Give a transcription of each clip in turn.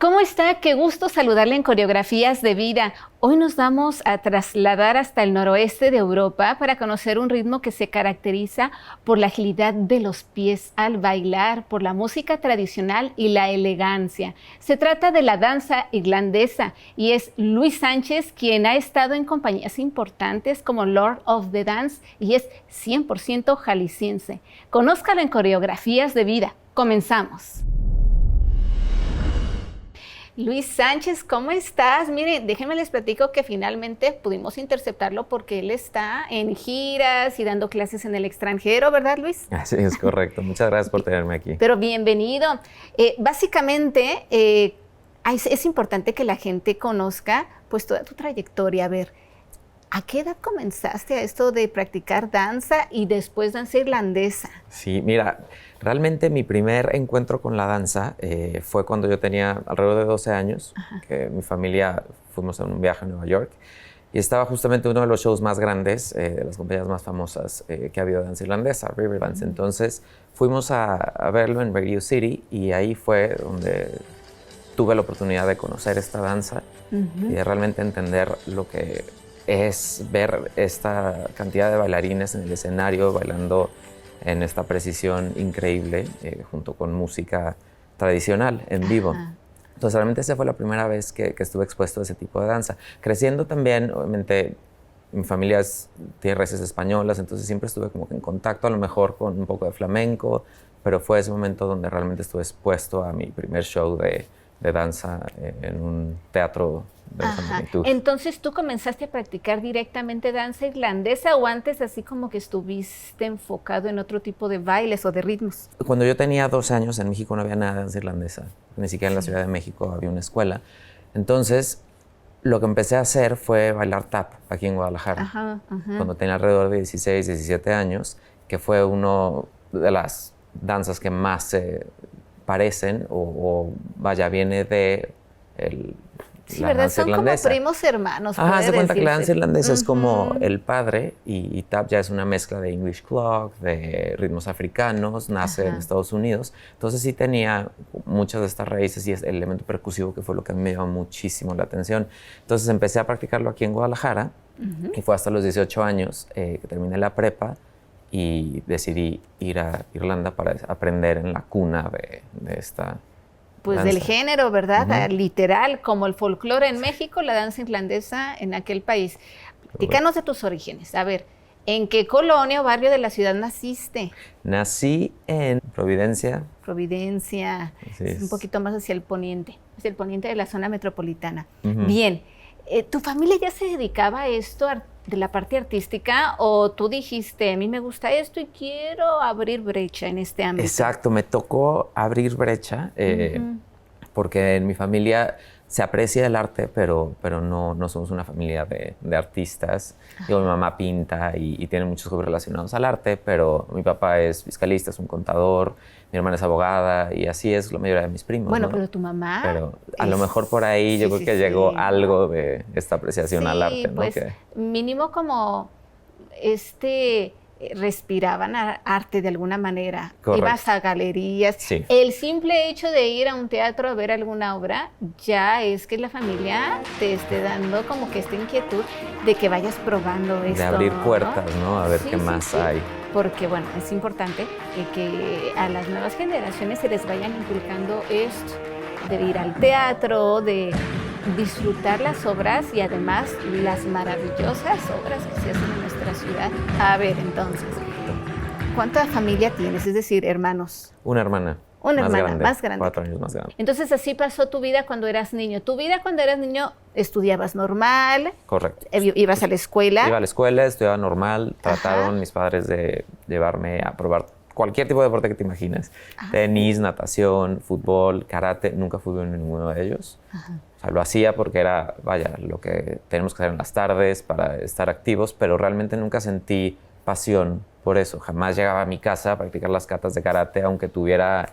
¿Cómo está? Qué gusto saludarle en Coreografías de Vida. Hoy nos vamos a trasladar hasta el noroeste de Europa para conocer un ritmo que se caracteriza por la agilidad de los pies al bailar, por la música tradicional y la elegancia. Se trata de la danza irlandesa y es Luis Sánchez quien ha estado en compañías importantes como Lord of the Dance y es 100% jalisciense. Conózcalo en Coreografías de Vida. Comenzamos. Luis Sánchez, ¿cómo estás? Mire, déjenme les platico que finalmente pudimos interceptarlo porque él está en giras y dando clases en el extranjero, ¿verdad, Luis? Así es, correcto. Muchas gracias por tenerme aquí. Pero bienvenido. Básicamente, es importante que la gente conozca pues toda tu trayectoria. A ver, ¿a qué edad comenzaste a esto de practicar danza y después danza irlandesa? Sí, mira, realmente mi primer encuentro con la danza fue cuando yo tenía alrededor de 12 años, que mi familia fuimos a un viaje a Nueva York y estaba justamente uno de los shows más grandes, de las compañías más famosas que ha habido de danza irlandesa, Riverdance. Entonces fuimos a verlo en Radio City y ahí fue donde tuve la oportunidad de conocer esta danza y de realmente entender lo que es ver esta cantidad de bailarines en el escenario bailando en esta precisión increíble junto con música tradicional en vivo. Entonces realmente esa fue la primera vez que estuve expuesto a ese tipo de danza. Creciendo también, obviamente, mi familia tiene raíces españolas, entonces siempre estuve como que en contacto a lo mejor con un poco de flamenco, pero fue ese momento donde realmente estuve expuesto a mi primer show de danza en un teatro de esa magnitud. Entonces, ¿tú comenzaste a practicar directamente danza irlandesa o antes así como que estuviste enfocado en otro tipo de bailes o de ritmos? Cuando yo tenía 12 años en México no había nada de danza irlandesa, ni siquiera en la Ciudad de México había una escuela. Entonces, lo que empecé a hacer fue bailar tap aquí en Guadalajara, cuando tenía alrededor de 16, 17 años, que fue una de las danzas que más se parecen o vaya, viene de sí, la ¿verdad? danza Son irlandesa. Como primos hermanos. Se cuenta que la danza irlandesa es como Uh-huh. el padre y tap ya es una mezcla de English clock, de ritmos africanos, nace en Estados Unidos. Entonces sí tenía muchas de estas raíces y es el elemento percusivo que fue lo que a mí me llamó muchísimo la atención. Entonces empecé a practicarlo aquí en Guadalajara y fue hasta los 18 años que terminé la prepa y decidí ir a Irlanda para aprender en la cuna de esta pues danza. Del género, ¿verdad? Literal, como el folclore en México, la danza irlandesa en aquel país. Platícanos de tus orígenes. A ver, ¿en qué colonia o barrio de la ciudad naciste? Nací en Providencia. Providencia, es un poquito más hacia el poniente de la zona metropolitana. Bien, ¿tu familia ya se dedicaba a esto de la parte artística o tú dijiste, a mí me gusta esto y quiero abrir brecha en este ámbito? Exacto, me tocó abrir brecha porque en mi familia se aprecia el arte, pero no somos una familia de artistas. Digo, mi mamá pinta y tiene muchos hobbies relacionados al arte, pero mi papá es fiscalista, es un contador, mi hermana es abogada y así es la mayoría de mis primos. Bueno, ¿no? pero tu mamá... Pero a lo mejor por ahí yo creo que llegó algo de esta apreciación al arte, ¿no? Pues mínimo como respiraban arte de alguna manera. Correcto. Ibas a galerías. Sí. El simple hecho de ir a un teatro a ver alguna obra ya es que la familia te esté dando como que esta inquietud de que vayas probando esto. De abrir puertas, ¿no? A ver qué más hay. Porque, bueno, es importante que a las nuevas generaciones se les vayan inculcando esto, de ir al teatro, de disfrutar las obras y además las maravillosas obras que se hacen en nuestra ciudad. A ver, entonces, ¿cuánta familia tienes? Es decir, hermanos. Una hermana. Una hermana más grande. 4 años más grande. Entonces, así pasó tu vida cuando eras niño. ¿Tu vida cuando eras niño estudiabas normal? Correcto. ¿Ibas a la escuela? Iba a la escuela, estudiaba normal. Trataron mis padres de llevarme a probar cualquier tipo de deporte que te imagines. Tenis, natación, fútbol, karate. Nunca fui en ninguno de ellos. O sea, lo hacía porque era, vaya, lo que tenemos que hacer en las tardes para estar activos, pero realmente nunca sentí pasión por eso. Jamás llegaba a mi casa a practicar las catas de karate, aunque tuviera,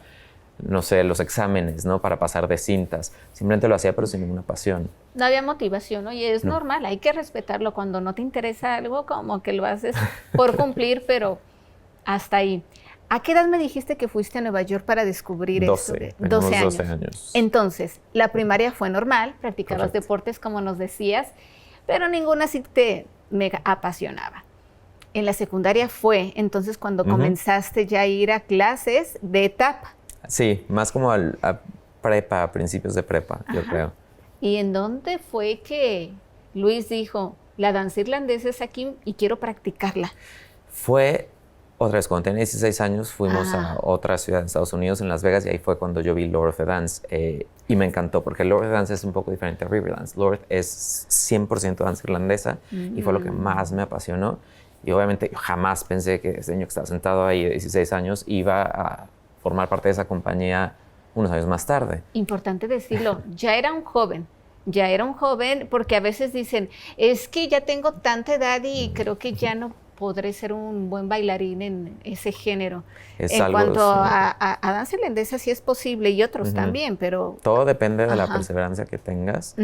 no sé, los exámenes, ¿no? Para pasar de cintas. Simplemente lo hacía, pero sin ninguna pasión. No había motivación, ¿no? Y es normal, hay que respetarlo. Cuando no te interesa algo, como que lo haces por cumplir, pero hasta ahí. ¿A qué edad me dijiste que fuiste a Nueva York para descubrir esto? 12 años. Entonces, la primaria fue normal, practicabas Correcto. deportes como nos decías, pero ninguna sí te mega apasionaba. En la secundaria fue entonces cuando comenzaste ya a ir a clases de tap. Sí, más como a prepa, a principios de prepa, yo creo. ¿Y en dónde fue que Luis dijo, la danza irlandesa es aquí y quiero practicarla? Fue otra vez, cuando tenía 16 años, fuimos a otra ciudad en Estados Unidos, en Las Vegas, y ahí fue cuando yo vi Lord of the Dance. Y me encantó, porque Lord of the Dance es un poco diferente a Riverdance. Lord es 100% danza irlandesa, y fue lo que más me apasionó. Y obviamente jamás pensé que ese niño que estaba sentado ahí de 16 años iba a formar parte de esa compañía unos años más tarde. Importante decirlo, ya era un joven porque a veces dicen, es que ya tengo tanta edad y creo que ya no podré ser un buen bailarín en ese género. En cuanto a danza irlandesa sí es posible y otros también, pero... Todo depende de la perseverancia que tengas,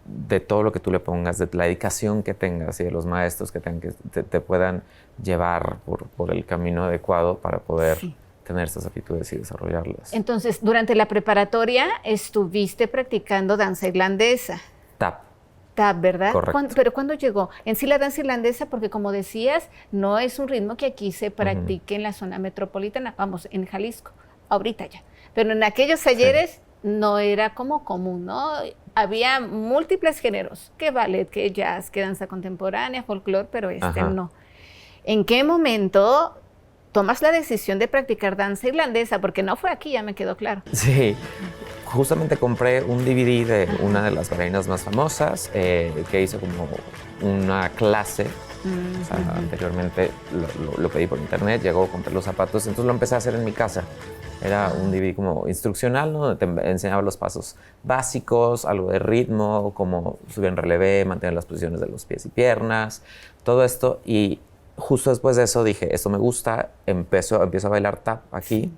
de todo lo que tú le pongas, de la dedicación que tengas y de los maestros que te puedan llevar por el camino adecuado para poder tener estas aptitudes y desarrollarlas. Entonces, durante la preparatoria estuviste practicando danza irlandesa. Tap, ¿verdad? Correcto. ¿Pero cuándo llegó? En sí la danza irlandesa, porque como decías, no es un ritmo que aquí se practique en la zona metropolitana, vamos, en Jalisco, ahorita ya. Pero en aquellos ayeres no era como común, ¿no? Había múltiples géneros, que ballet, que jazz, que danza contemporánea, folclore, pero no. ¿En qué momento tomas la decisión de practicar danza irlandesa? Porque no fue aquí, ya me quedó claro. Sí. Justamente compré un DVD de una de las bailarinas más famosas que hizo como una clase. O sea, anteriormente lo pedí por internet, llegó, compré los zapatos, entonces lo empecé a hacer en mi casa. Era un DVD como instruccional, ¿no? Donde te enseñaba los pasos básicos, algo de ritmo, cómo subir en relevé, mantener las posiciones de los pies y piernas, todo esto. Y justo después de eso dije, esto me gusta, empiezo a bailar tap aquí.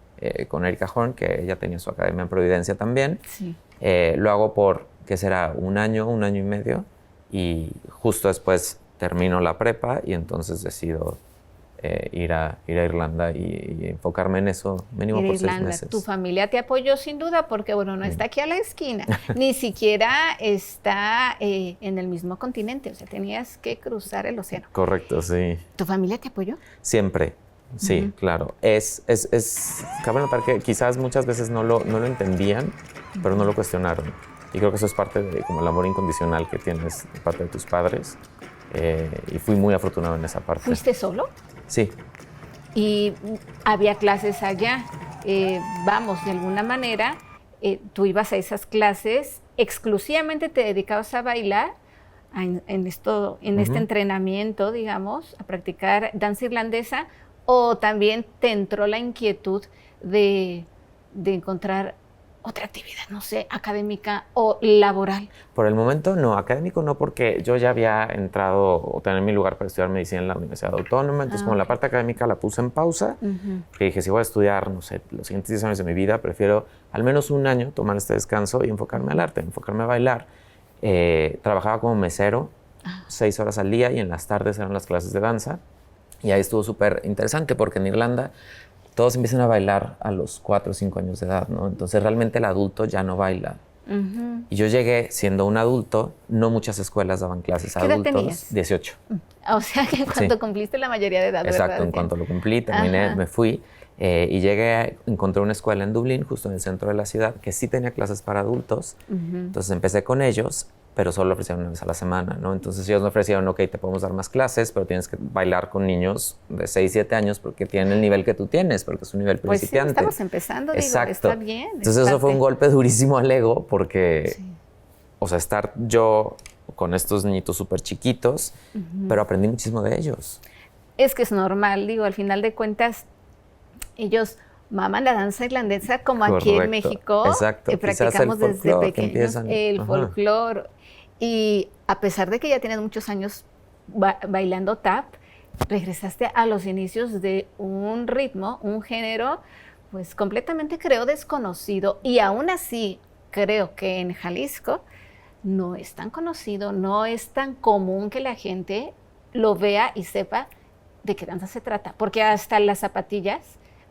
Con Erika Horn, que ella tenía su academia en Providencia también. Sí. Lo hago por, ¿qué será? Un año y medio. Y justo después termino la prepa y entonces decido ir a Irlanda y enfocarme en eso mínimo por 6 meses. Tu familia te apoyó sin duda porque, bueno, no está aquí a la esquina, ni siquiera está en el mismo continente, o sea, tenías que cruzar el océano. Correcto, sí. ¿Tu familia te apoyó? Siempre. Sí, claro. Cabe notar que quizás muchas veces no lo entendían, pero no lo cuestionaron. Y creo que eso es parte de como el amor incondicional que tienes de parte de tus padres. Y fui muy afortunado en esa parte. ¿Fuiste solo? Sí. Y había clases allá. Vamos, de alguna manera, tú ibas a esas clases, exclusivamente te dedicabas a bailar, en este entrenamiento, digamos, a practicar danza irlandesa. ¿O también te entró la inquietud de encontrar otra actividad, no sé, académica o laboral? Por el momento no, académico no, porque yo ya había entrado o tener mi lugar para estudiar medicina en la Universidad Autónoma, entonces como la parte académica la puse en pausa, porque dije, si voy a estudiar, no sé, los siguientes 10 años de mi vida, prefiero al menos un año tomar este descanso y enfocarme al arte, enfocarme a bailar. Trabajaba como mesero 6 horas al día y en las tardes eran las clases de danza. Y ahí estuvo súper interesante porque en Irlanda todos empiezan a bailar a los 4 o 5 años de edad, ¿no? Entonces realmente el adulto ya no baila. Y yo llegué siendo un adulto, no muchas escuelas daban clases a adultos. ¿Qué edad tenías? 18. O sea que cuando cumpliste la mayoría de edad, exacto, ¿verdad? En cuanto lo cumplí, terminé, me fui y encontré una escuela en Dublín, justo en el centro de la ciudad, que sí tenía clases para adultos. Entonces empecé con ellos, pero solo ofrecían una vez a la semana, ¿no? Entonces ellos me ofrecieron, ok, te podemos dar más clases, pero tienes que bailar con niños de 6, 7 años porque tienen el nivel que tú tienes, porque es un nivel principiante. Pues sí, estamos empezando, exacto. Digo, está bien. Entonces eso fue un golpe durísimo al ego porque, o sea, estar yo con estos niñitos súper chiquitos, pero aprendí muchísimo de ellos. Es que es normal, digo, al final de cuentas, ellos maman la danza irlandesa como aquí en México. Exacto. Practicamos desde pequeños el folclore. Y a pesar de que ya tienes muchos años bailando tap, regresaste a los inicios de un ritmo, un género, pues completamente creo desconocido. Y aún así creo que en Jalisco no es tan conocido, no es tan común que la gente lo vea y sepa de qué danza se trata, porque hasta las zapatillas,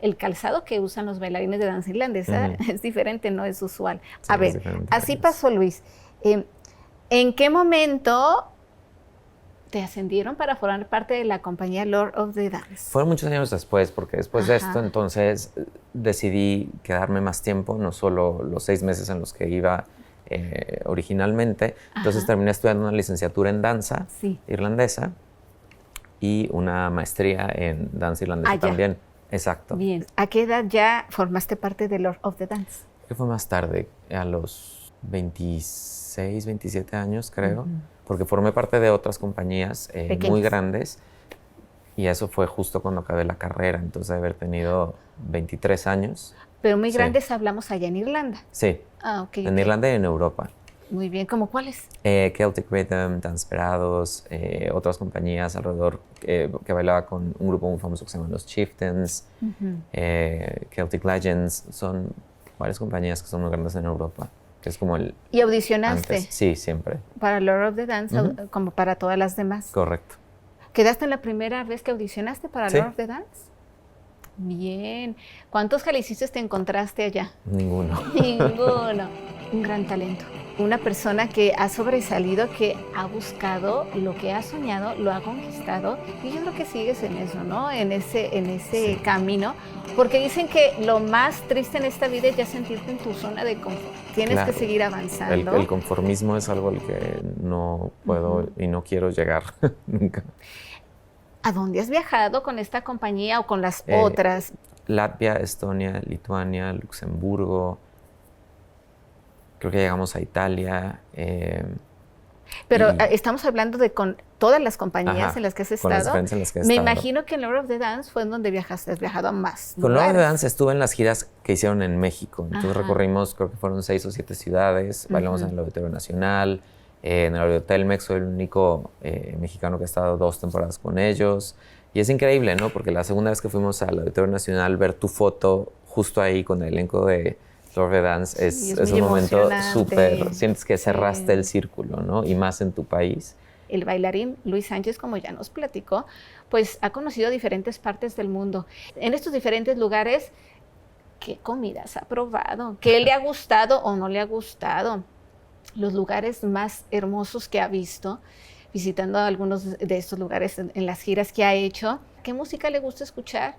el calzado que usan los bailarines de danza irlandesa es diferente, no es usual. Sí, A ver, así pasó, Luis. ¿En qué momento te ascendieron para formar parte de la compañía Lord of the Dance? Fueron muchos años después, porque después de esto, entonces, decidí quedarme más tiempo, no solo los 6 meses en los que iba originalmente. Entonces terminé estudiando una licenciatura en danza irlandesa y una maestría en danza irlandesa también. Exacto. Bien. ¿A qué edad ya formaste parte de Lord of the Dance? Que fue más tarde, a los 26, 27 años, creo, porque formé parte de otras compañías muy grandes y eso fue justo cuando acabé la carrera, entonces de haber tenido 23 años. Pero muy grandes hablamos allá en Irlanda. Sí, en Irlanda y en Europa. Muy bien, ¿cómo cuáles? Celtic Rhythm, Dansperados, otras compañías alrededor que bailaba con un grupo muy famoso que se llama Los Chieftains, Celtic Legends, son varias compañías que son muy grandes en Europa. Que es como el ¿Y audicionaste? Antes. Sí, siempre. ¿Para Lord of the Dance, como para todas las demás? Correcto. ¿Quedaste en la primera vez que audicionaste para Lord of the Dance? Bien. ¿Cuántos jaliscises te encontraste allá? Ninguno. Ninguno. Un gran talento. Una persona que ha sobresalido, que ha buscado lo que ha soñado, lo ha conquistado. Y yo creo que sigues en eso, ¿no? En ese camino. Porque dicen que lo más triste en esta vida es ya sentirte en tu zona de confort. Tienes que seguir avanzando. El conformismo es algo al que no puedo y no quiero llegar nunca. ¿A dónde has viajado con esta compañía o con las otras? Latvia, Estonia, Lituania, Luxemburgo. Creo que llegamos a Italia. Pero estamos hablando de con todas las compañías en las que has estado. Con las diferentes en las que he Me estado. imagino que en Lord of the Dance fue en donde viajaste, has viajado a más Con Lord lugares. of the Dance estuve en las giras que hicieron en México. Entonces recorrimos, creo que fueron 6 o 7 ciudades. Bailamos en el Auditorio Nacional, en el Auditorio Telmex. Soy el único mexicano que ha estado 2 temporadas con ellos. Y es increíble, ¿no? Porque la segunda vez que fuimos al Auditorio Nacional, ver tu foto justo ahí con el elenco de Lord of the Dance es un momento súper, sientes que cerraste el círculo, ¿no? Y más en tu país. El bailarín Luis Sánchez, como ya nos platicó, pues ha conocido diferentes partes del mundo. En estos diferentes lugares, ¿qué comidas ha probado? ¿Qué le ha gustado o no le ha gustado? Los lugares más hermosos que ha visto, visitando algunos de estos lugares en las giras que ha hecho. ¿Qué música le gusta escuchar?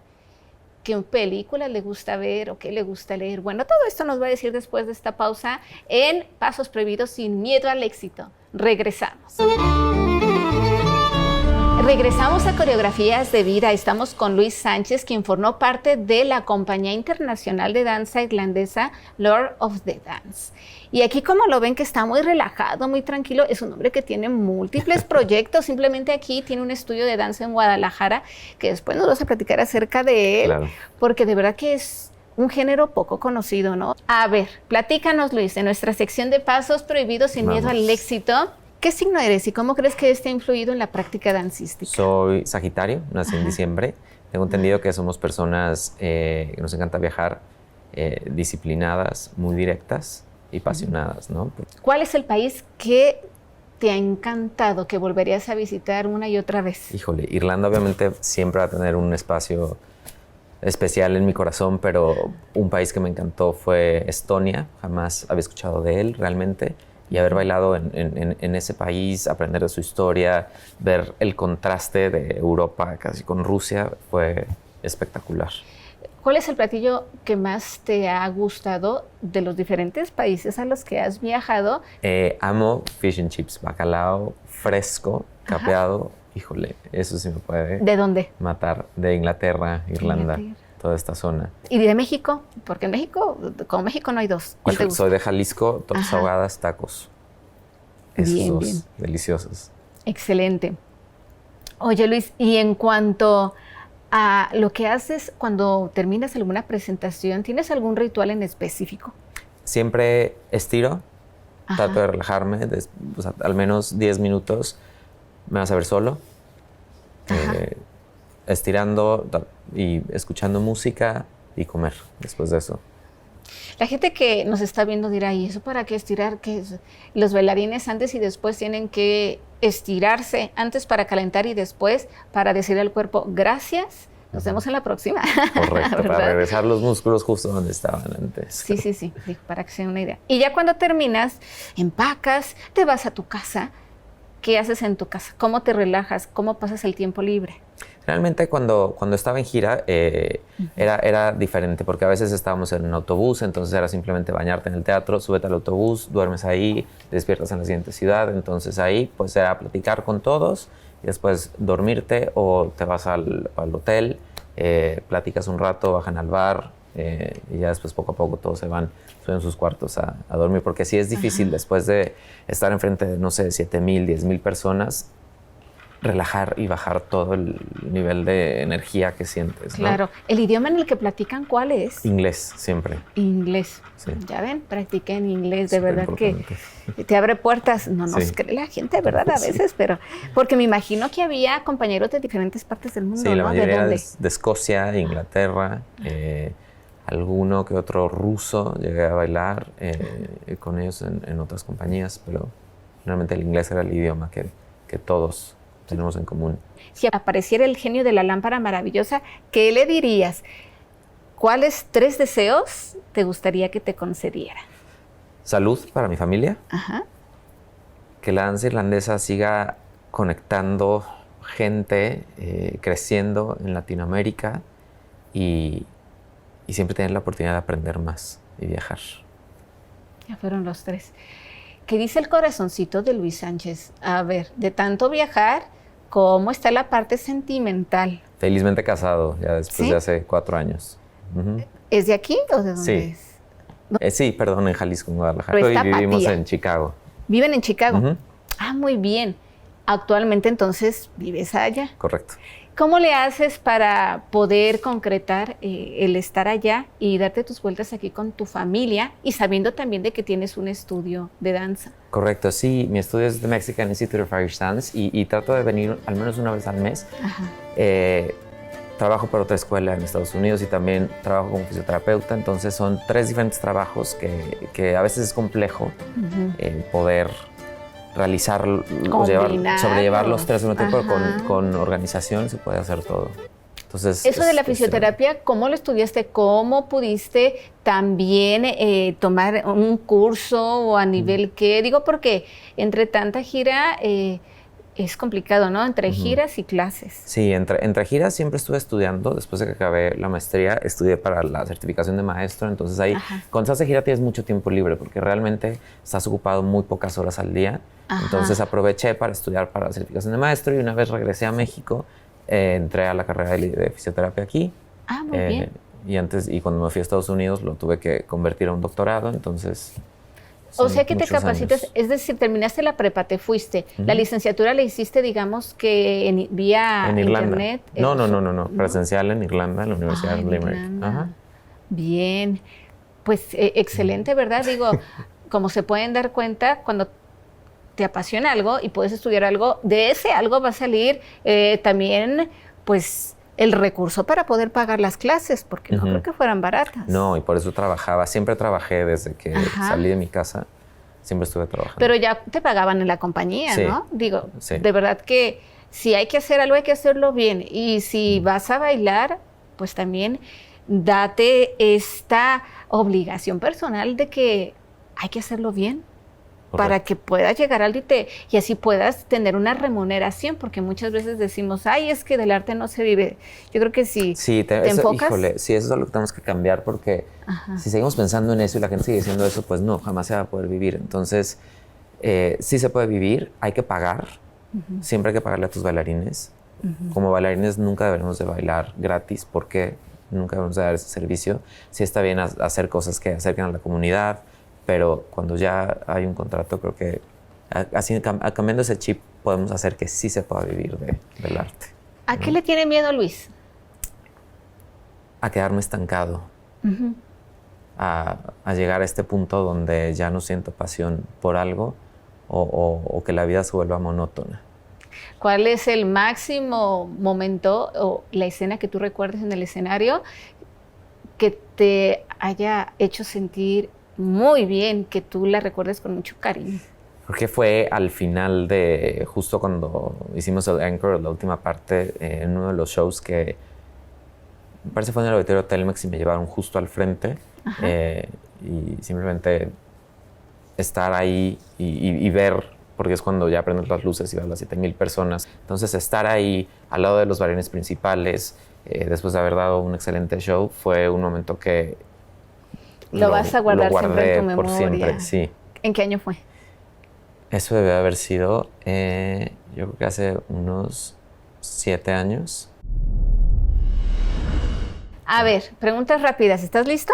¿Qué películas le gusta ver o qué le gusta leer? Bueno, todo esto nos va a decir después de esta pausa en Pasos Prohibidos sin miedo al éxito. Regresamos. Regresamos a Coreografías de Vida. Estamos con Luis Sánchez, quien formó parte de la compañía internacional de danza irlandesa Lord of the Dance. Y aquí, como lo ven, que está muy relajado, muy tranquilo, es un hombre que tiene múltiples proyectos. Simplemente aquí tiene un estudio de danza en Guadalajara, que después nos vas a platicar acerca de él, porque de verdad que es un género poco conocido, ¿no? A ver, platícanos, Luis, en nuestra sección de Pasos Prohibidos sin miedo al éxito. ¿Qué signo eres y cómo crees que este ha influido en la práctica dancística? Soy Sagitario, nací en diciembre. Tengo entendido que somos personas que nos encanta viajar, disciplinadas, muy directas y apasionadas, ¿no? ¿Cuál es el país que te ha encantado, que volverías a visitar una y otra vez? Híjole, Irlanda obviamente siempre va a tener un espacio especial en mi corazón, pero un país que me encantó fue Estonia. Jamás había escuchado de él realmente. Y haber bailado en ese país, aprender de su historia, ver el contraste de Europa casi con Rusia, fue espectacular. ¿Cuál es el platillo que más te ha gustado de los diferentes países a los que has viajado? Amo fish and chips, bacalao fresco, capeado. Híjole, eso sí me puede ¿De dónde? matar. De Inglaterra, Irlanda, toda esta zona. ¿Y de México? Porque en México, con México no hay dos. ¿Cuál te gusta? Soy de Jalisco, tortas ahogadas, tacos. Esos dos, deliciosos. Excelente. Oye, Luis, y en cuanto a lo que haces cuando terminas alguna presentación, ¿tienes algún ritual en específico? Siempre estiro, trato de relajarme, o sea, al menos 10 minutos me vas a ver solo, estirando y escuchando música y comer después de eso. La gente que nos está viendo dirá, ¿y eso para qué estirar? ¿Qué es? Los bailarines antes y después tienen que estirarse, antes para calentar y después para decir al cuerpo, gracias, nos vemos en la próxima. Correcto, para regresar los músculos justo donde estaban antes. Sí, digo, para que sea una idea. Y ya cuando terminas, empacas, te vas a tu casa. ¿Qué haces en tu casa? ¿Cómo te relajas? ¿Cómo pasas el tiempo libre? Realmente cuando estaba en gira era diferente, porque a veces estábamos en un autobús, entonces era simplemente bañarte en el teatro, súbete al autobús, duermes ahí, te despiertas en la siguiente ciudad, entonces ahí pues era platicar con todos y después dormirte o te vas al hotel, platicas un rato, bajan al bar y ya después poco a poco todos suben sus cuartos a dormir, porque sí es difícil después de estar enfrente de, no sé, 7,000, 10,000 personas, relajar y bajar todo el nivel de energía que sientes, ¿no? Claro. ¿El idioma en el que platican cuál es? Inglés, siempre. Inglés. Sí. Ya ven, practiquen inglés, de verdad importante. Que te abre puertas. No nos Sí. cree la gente, ¿verdad? A veces, pero porque me imagino que había compañeros de diferentes partes del mundo, Sí, la ¿no? mayoría ¿De dónde? de Escocia, Inglaterra, alguno que otro ruso, llegué a bailar con ellos en otras compañías, pero realmente el inglés era el idioma que todos tenemos en común. Si apareciera el genio de la lámpara maravillosa, ¿qué le dirías? ¿Cuáles 3 deseos te gustaría que te concediera? Salud para mi familia, Ajá. que la danza irlandesa siga conectando gente, creciendo en Latinoamérica y siempre tener la oportunidad de aprender más y viajar. Ya fueron los 3. ¿Qué dice el corazoncito de Luis Sánchez? A ver, de tanto viajar, ¿cómo está la parte sentimental? Felizmente casado, ya después ¿Sí? de hace 4 años. Ujú. ¿Es de aquí o de dónde Sí. es? Sí, perdón, en Jalisco, en Guadalajara. Pero Hoy está vivimos Patía. en Chicago. ¿Viven en Chicago? Ujú. Ah, muy bien. Actualmente entonces vives allá. Correcto. ¿Cómo le haces para poder concretar el estar allá y darte tus vueltas aquí con tu familia y sabiendo también de que tienes un estudio de danza? Correcto, sí. Mi estudio es The Mexican Institute of Irish Dance y trato de venir al menos una vez al mes. Ajá. Trabajo para otra escuela en Estados Unidos y también trabajo como fisioterapeuta. Entonces son 3 diferentes trabajos que a veces es complejo poder realizar o sobrellevar los 3 al mismo tiempo, pero con organización se puede hacer todo. Entonces, eso de la fisioterapia, ¿cómo lo estudiaste? ¿Cómo pudiste también tomar un curso o a nivel qué? Digo porque entre tanta gira es complicado, ¿no? Entre giras y clases. Sí, entre giras siempre estuve estudiando. Después de que acabé la maestría, estudié para la certificación de maestro. Entonces ahí, cuando estás de gira tienes mucho tiempo libre porque realmente estás ocupado muy pocas horas al día. Ajá. Entonces aproveché para estudiar para la certificación de maestro y una vez regresé a México, entré a la carrera de fisioterapia aquí. Ah, muy bien. Y cuando me fui a Estados Unidos lo tuve que convertir a un doctorado, entonces... O sea que te capacitas, es decir, terminaste la prepa, te fuiste. La licenciatura la hiciste, digamos, que vía en Irlanda. internet. No, presencial en Irlanda, en la Universidad de Limerick. Ajá. Bien, pues excelente, ¿verdad? Digo, como se pueden dar cuenta, cuando te apasiona algo y puedes estudiar algo, de ese algo va a salir también, pues, el recurso para poder pagar las clases, porque no creo que fueran baratas. No, y por eso siempre trabajé desde que salí de mi casa, siempre estuve trabajando. Pero ya te pagaban en la compañía, sí, ¿no? Digo, sí. De verdad que si hay que hacer algo, hay que hacerlo bien. Y si vas a bailar, pues también date esta obligación personal de que hay que hacerlo bien. Correcto. Para que puedas llegar al límite y así puedas tener una remuneración, porque muchas veces decimos, ay, es que del arte no se vive. Yo creo que si te enfocas... Híjole, sí, eso es algo que tenemos que cambiar porque si seguimos pensando en eso y la gente sigue diciendo eso, pues no, jamás se va a poder vivir. Entonces, sí se puede vivir, hay que pagar, siempre hay que pagarle a tus bailarines. Como bailarines nunca deberemos de bailar gratis porque nunca debemos de dar ese servicio. Sí está bien hacer cosas que acerquen a la comunidad, pero cuando ya hay un contrato, creo que así cambiando ese chip podemos hacer que sí se pueda vivir del arte. ¿A qué le tiene miedo Luis? A quedarme estancado, a llegar a este punto donde ya no siento pasión por algo o que la vida se vuelva monótona. ¿Cuál es el máximo momento o la escena que tú recuerdes en el escenario que te haya hecho sentir muy bien, que tú la recuerdes con mucho cariño? Creo que fue al final de, justo cuando hicimos el encore, la última parte, en uno de los shows que me parece fue en el auditorio Telmex y me llevaron justo al frente. Y simplemente estar ahí y ver, porque es cuando ya prenden las luces y ves las 7,000 personas. Entonces estar ahí al lado de los bailarines principales, después de haber dado un excelente show, fue un momento que Lo vas a guardar siempre en tu por memoria. siempre, sí. ¿En qué año fue? Eso debe haber sido, yo creo que hace unos 7 años. A ver, preguntas rápidas. ¿Estás listo?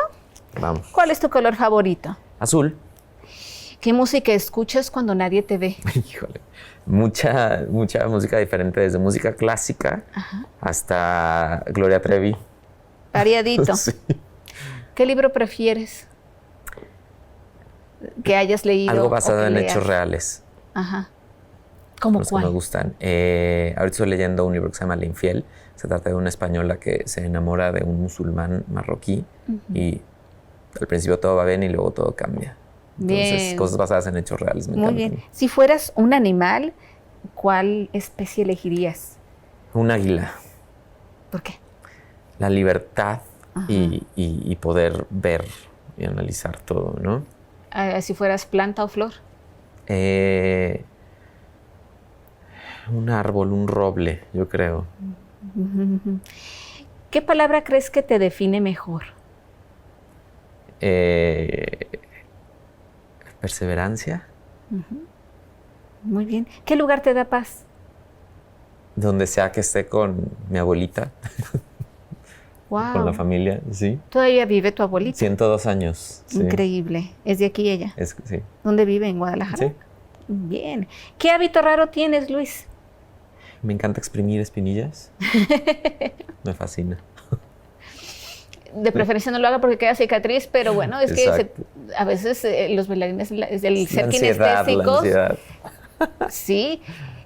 Vamos. ¿Cuál es tu color favorito? Azul. ¿Qué música escuchas cuando nadie te ve? Híjole. Mucha música diferente, desde música clásica hasta Gloria Trevi. Variadito. Sí. ¿Qué libro prefieres que hayas leído? Algo basado en leas? hechos reales. Ajá. ¿Cómo Los cuál? que me gustan. Ahorita estoy leyendo un libro que se llama La Infiel. Se trata de una española que se enamora de un musulmán marroquí y al principio todo va bien y luego todo cambia. Entonces, Bien. cosas basadas en hechos reales me Muy encantan. bien. Si fueras un animal, ¿cuál especie elegirías? Un águila. ¿Por qué? La libertad y poder ver y analizar todo, ¿no? Si fueras planta o flor. Un árbol, un roble, yo creo. ¿Qué palabra crees que te define mejor? Perseverancia. Muy bien. ¿Qué lugar te da paz? Donde sea que esté con mi abuelita, Wow. con la familia, sí. Todavía vive tu abuelita. 102 años. Sí. Increíble. ¿Es de aquí ella? Sí. ¿Dónde vive? ¿En Guadalajara? Sí. Bien. ¿Qué hábito raro tienes, Luis? Me encanta exprimir espinillas. Me fascina. De preferencia no lo haga porque queda cicatriz, pero bueno, es que Exacto. a veces los bailarines, el La ser ansiedad, kinestésicos, la ansiedad. sí,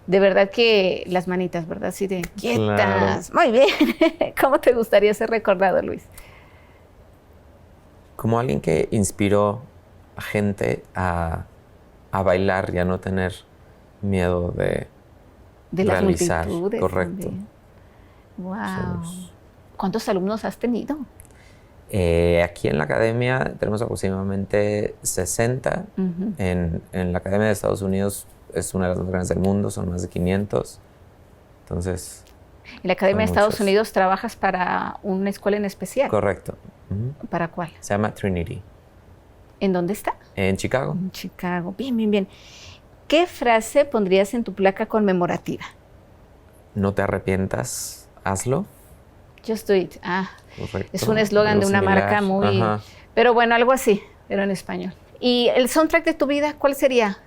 de verdad que las manitas, ¿verdad? Así de quietas. Claro. Muy bien. ¿Cómo te gustaría ser recordado, Luis? Como alguien que inspiró a gente a bailar y a no tener miedo de las realizar. multitudes. Correcto. También. Wow. Somos- ¿Cuántos alumnos has tenido? Aquí en la academia tenemos aproximadamente 60. En la Academia de Estados Unidos es una de las más grandes del mundo, son más de 500. Entonces, En la Academia de son Estados muchos. Unidos trabajas para una escuela en especial. Correcto. ¿Para cuál? Se llama Trinity. ¿En dónde está? En Chicago. En Chicago. Bien, bien, bien. ¿Qué frase pondrías en tu placa conmemorativa? No te arrepientas, hazlo. Just do it. Correcto. Es un eslogan de Algo una similar. marca muy... Ajá. Pero bueno, algo así, pero en español. ¿Y el soundtrack de tu vida, cuál sería?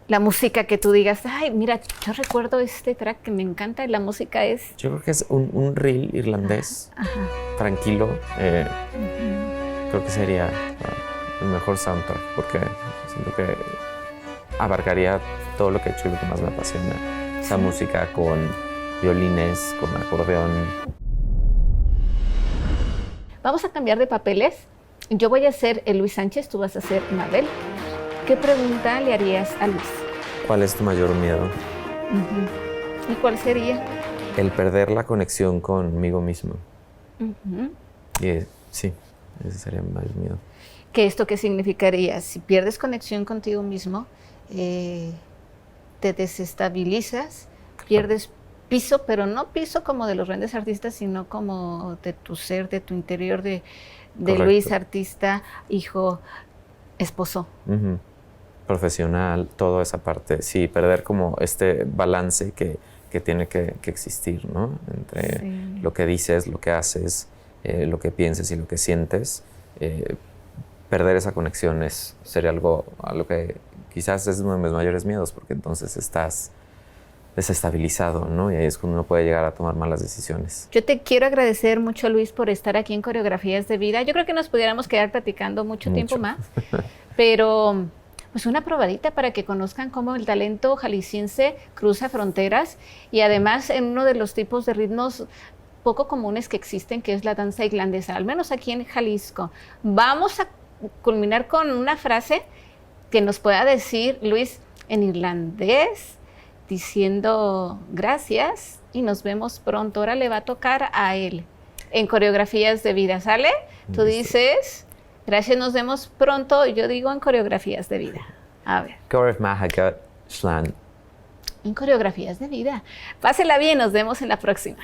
La música que tú digas, ay, mira, yo recuerdo este track que me encanta y la música es... Yo creo que es un reel irlandés, tranquilo. Creo que sería el mejor soundtrack, porque siento que abarcaría todo lo que he hecho y lo que más me apasiona. Esa música con violines, con acordeón. Vamos a cambiar de papeles. Yo voy a ser el Luis Sánchez, tú vas a ser Mabel. ¿Qué pregunta le harías a Luis? ¿Cuál es tu mayor miedo? ¿Y cuál sería? El perder la conexión conmigo mismo. Y sí, ese sería mi mayor miedo. ¿Qué esto qué significaría? Si pierdes conexión contigo mismo, te desestabilizas, pierdes piso, pero no piso como de los grandes artistas, sino como de tu ser, de tu interior, de Luis, artista, hijo, esposo. Profesional, toda esa parte. Sí, perder como este balance que tiene que existir, ¿no? Entre lo que dices, lo que haces, lo que pienses y lo que sientes. Perder esa conexión sería algo a lo que quizás es uno de mis mayores miedos, porque entonces estás desestabilizado, ¿no? Y ahí es cuando uno puede llegar a tomar malas decisiones. Yo te quiero agradecer mucho, Luis, por estar aquí en Coreografías de Vida. Yo creo que nos pudiéramos quedar platicando mucho tiempo más, pero pues una probadita para que conozcan cómo el talento jalisciense cruza fronteras y además en uno de los tipos de ritmos poco comunes que existen, que es la danza irlandesa, al menos aquí en Jalisco. Vamos a culminar con una frase que nos pueda decir Luis en irlandés, diciendo gracias y nos vemos pronto. Ahora le va a tocar a él en coreografías de vida, ¿sale? Tú dices gracias, nos vemos pronto, y yo digo en coreografías de vida. A ver. Goref Mahagat Shlan. En coreografías de vida. Pásela bien, nos vemos en la próxima.